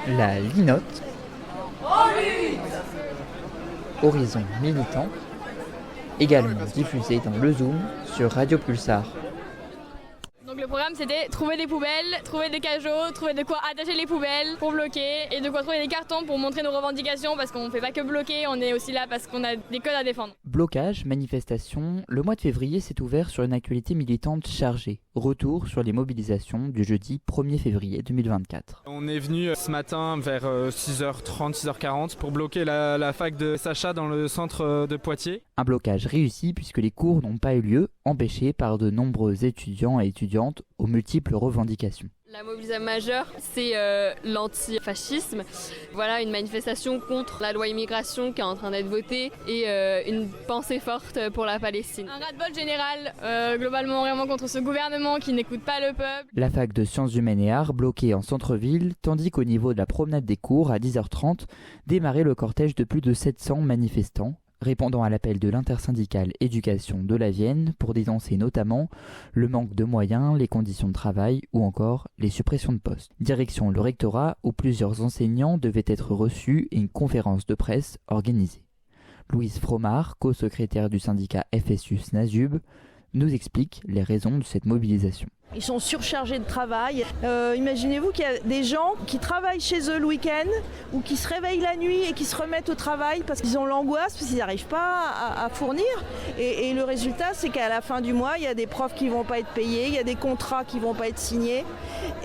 La Linotte, Horizon Militant, également diffusé dans le Zoom sur Radio Pulsar. Donc le programme c'était trouver des poubelles, trouver des cajots, trouver de quoi attacher les poubelles pour bloquer et de quoi trouver des cartons pour montrer nos revendications parce qu'on ne fait pas que bloquer, on est aussi là parce qu'on a des codes à défendre. Blocage, manifestation, le mois de février s'est ouvert sur une actualité militante chargée. Retour sur les mobilisations du jeudi 1er février 2024. On est venu ce matin vers 6h30, 6h40 pour bloquer la fac de Sacha dans le centre de Poitiers. Un blocage réussi puisque les cours n'ont pas eu lieu, empêchés par de nombreux étudiants et étudiantes aux multiples revendications. La mobilisation majeure, c'est l'antifascisme. Voilà, une manifestation contre la loi immigration qui est en train d'être votée et une pensée forte pour la Palestine. Un ras-de-bol général, globalement vraiment contre ce gouvernement qui n'écoute pas le peuple. La fac de sciences humaines et arts bloquée en centre-ville, tandis qu'au niveau de la promenade des cours, à 10h30, démarrait le cortège de plus de 700 manifestants, répondant à l'appel de l'intersyndicale éducation de la Vienne pour dénoncer notamment le manque de moyens, les conditions de travail ou encore les suppressions de postes. Direction le rectorat où plusieurs enseignants devaient être reçus et une conférence de presse organisée. Louise Fromard, co-secrétaire du syndicat FSU-SNASUB, nous explique les raisons de cette mobilisation. Ils sont surchargés de travail. Imaginez-vous qu'il y a des gens qui travaillent chez eux le week-end ou qui se réveillent la nuit et qui se remettent au travail parce qu'ils ont l'angoisse, parce qu'ils n'arrivent pas à fournir. Et le résultat, c'est qu'à la fin du mois, il y a des profs qui ne vont pas être payés, il y a des contrats qui ne vont pas être signés.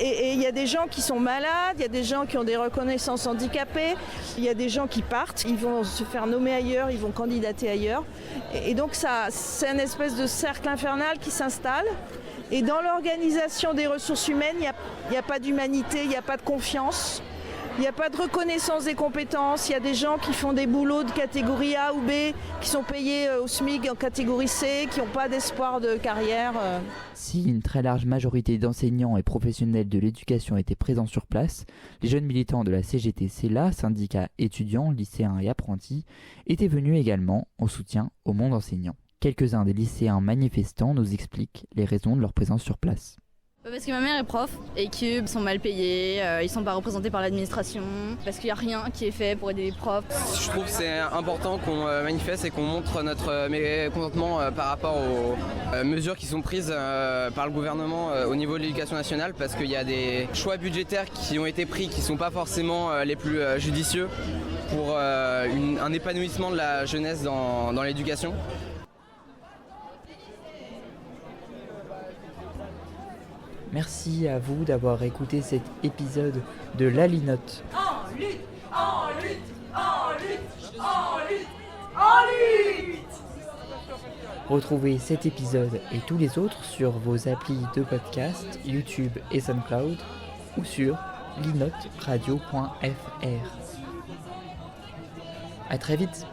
Et il y a des gens qui sont malades, il y a des gens qui ont des reconnaissances handicapées, il y a des gens qui partent, ils vont se faire nommer ailleurs, ils vont candidater ailleurs. Et donc c'est une espèce de cercle infernal qui s'installe. Et dans l'organisation des ressources humaines, il n'y a pas d'humanité, il n'y a pas de confiance, il n'y a pas de reconnaissance des compétences. Il y a des gens qui font des boulots de catégorie A ou B, qui sont payés au SMIC en catégorie C, qui n'ont pas d'espoir de carrière. Si une très large majorité d'enseignants et professionnels de l'éducation étaient présents sur place, les jeunes militants de la CGT-CELA, syndicat étudiants, lycéens et apprentis, étaient venus également en soutien au monde enseignant. Quelques-uns des lycéens manifestants nous expliquent les raisons de leur présence sur place. Parce que ma mère est prof et qu'ils sont mal payés, ils sont pas représentés par l'administration, parce qu'il n'y a rien qui est fait pour aider les profs. Je trouve que c'est important qu'on manifeste et qu'on montre notre mécontentement par rapport aux mesures qui sont prises par le gouvernement au niveau de l'éducation nationale, parce qu'il y a des choix budgétaires qui ont été pris qui ne sont pas forcément les plus judicieux pour un épanouissement de la jeunesse dans l'éducation. Merci à vous d'avoir écouté cet épisode de La Linotte. En lutte, en lutte, en lutte, en lutte, en lutte. Retrouvez cet épisode et tous les autres sur vos applis de podcast, YouTube et SoundCloud ou sur linoteradio.fr. À très vite.